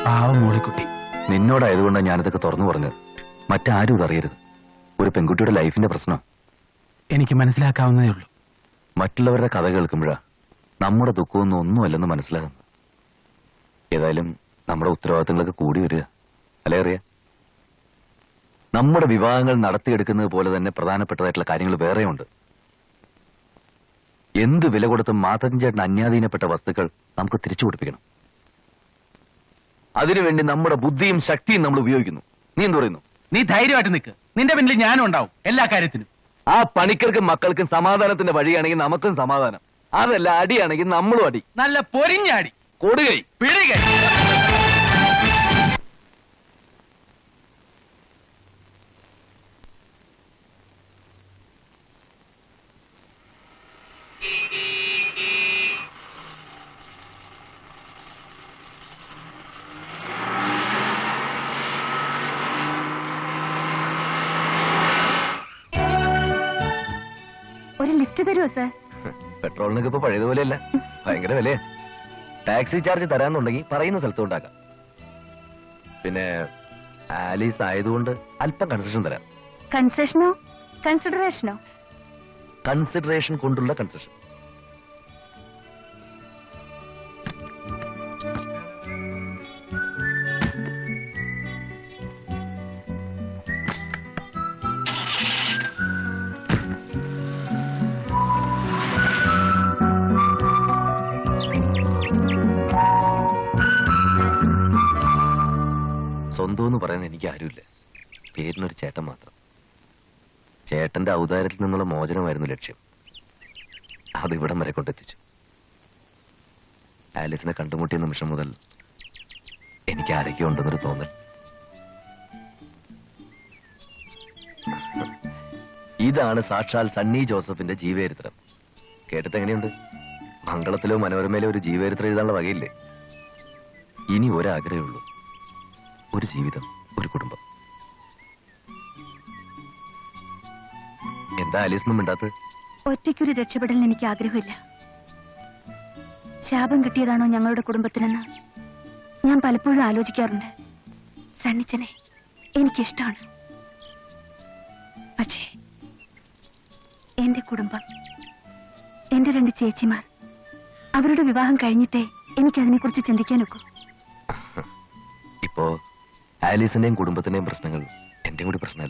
പാവം മോളിക്കുട്ടി. നിന്നോടായതുകൊണ്ടാണ് ഞാനിതൊക്കെ തുറന്നു പറഞ്ഞത്. മറ്റാരും ഇതറിയരുത്. ഒരു പെൺകുട്ടിയുടെ ലൈഫിന്റെ പ്രശ്നം എനിക്ക് മനസ്സിലാക്കാവുന്നതേ ഉള്ളൂ. മറ്റുള്ളവരുടെ കഥ കേൾക്കുമ്പോഴാ നമ്മുടെ ദുഃഖമൊന്നും ഒന്നുമല്ലെന്ന് മനസ്സിലാകുന്നു. ഏതായാലും നമ്മുടെ ഉത്തരവാദിത്തങ്ങളൊക്കെ കൂടി വരിക അല്ലേ അറിയാ. നമ്മുടെ വിവാഹങ്ങൾ നടത്തിയെടുക്കുന്നത് പോലെ തന്നെ പ്രധാനപ്പെട്ടതായിട്ടുള്ള കാര്യങ്ങൾ വേറെയുണ്ട്. എന്ത് വില കൊടുത്തും മാധവൻ ചേട്ടൻ അന്യാധീനപ്പെട്ട വസ്തുക്കൾ നമുക്ക് തിരിച്ചു കൊടുപ്പിക്കണം. അതിനുവേണ്ടി നമ്മുടെ ബുദ്ധിയും ശക്തിയും നമ്മൾ ഉപയോഗിക്കുന്നു. നീ എന്ത് പറയുന്നു? നീ ധൈര്യമായിട്ട് നിൽക്ക്. നിന്റെ പിന്നിൽ ഞാനും ഉണ്ടാവും എല്ലാ കാര്യത്തിനും. ആ പണിക്കർക്കും മക്കൾക്കും സമാധാനത്തിന്റെ വഴിയാണെങ്കിൽ നമുക്കും സമാധാനം. അതല്ല അടിയാണെങ്കിൽ നമ്മളും അടി. നല്ല പൊരിഞ്ഞാടി കൊടുകൈ പിടികൈ. ഒരു ലിഫ്റ്റ് തരുമോ സാർ? പെട്രോളിനൊക്കെ ഇപ്പൊ പഴയതുപോലെയല്ല, ഭയങ്കര വിലയാ. ടാക്സി ചാർജ് തരാന്നുണ്ടെങ്കിൽ പറയുന്ന സ്ഥലത്ത് ഉണ്ടാക്കാം. പിന്നെ ആലീസ് ആയതുകൊണ്ട് അല്പം കൺസെഷൻ തരാം. കൺസെഷനോ കൺസിഡറേഷനോ? കൺസിഡറേഷൻ കൊണ്ടുള്ള കൺസെഷൻ. സ്വന്തം എന്ന് പറയാൻ എനിക്ക് ആരുമില്ല. പേരിനൊരു ചേട്ടൻ മാത്രം. ചേട്ടന്റെ ഔദാര്യത്തിൽ നിന്നുള്ള മോചനമായിരുന്നു ലക്ഷ്യം. അതിവിടം വരെ കൊണ്ടെത്തിച്ചു. ആലീസിനെ കണ്ടുമുട്ടിയ നിമിഷം മുതൽ എനിക്ക് ആരോഗ്യം ഉണ്ടെന്നൊരു തോന്നൽ. ഇതാണ് സാക്ഷാൽ സണ്ണി ജോസഫിന്റെ ജീവചരിത്രം. കേട്ടിട്ട് എങ്ങനെയുണ്ട്? മംഗളത്തിലോ മനോരമയിലോ ഒരു ജീവചരിത്രം എഴുതാനുള്ള വകയില്ലേ? ഇനി ഒരാഗ്രഹമുള്ളൂ, ഒരു ജീവിതം, ഒരു കുടുംബം. എന്താ ആലീസൊന്നും മിണ്ടാത്തത്? ഒറ്റയ്ക്കൊരു രക്ഷപ്പെടലിന് എനിക്ക് ആഗ്രഹമില്ല. ശാപം കിട്ടിയതാണോ ഞങ്ങളുടെ കുടുംബത്തിനെന്ന് ഞാൻ പലപ്പോഴും ആലോചിക്കാറുണ്ട്. സണ്ണിച്ചനെ എനിക്കിഷ്ടമാണ്. പക്ഷേ എന്റെ കുടുംബം, എന്റെ 2 ചേച്ചിമാർ, അവരുടെ വിവാഹം കഴിഞ്ഞിട്ടേ എനിക്കതിനെക്കുറിച്ച് ചിന്തിക്കാനൊക്കൂ. ഇപ്പോ ആലീസിന്റെയും കുടുംബത്തിന്റെയും പ്രശ്നങ്ങൾ എന്റെയും കൂടി പ്രശ്നമല്ലേ?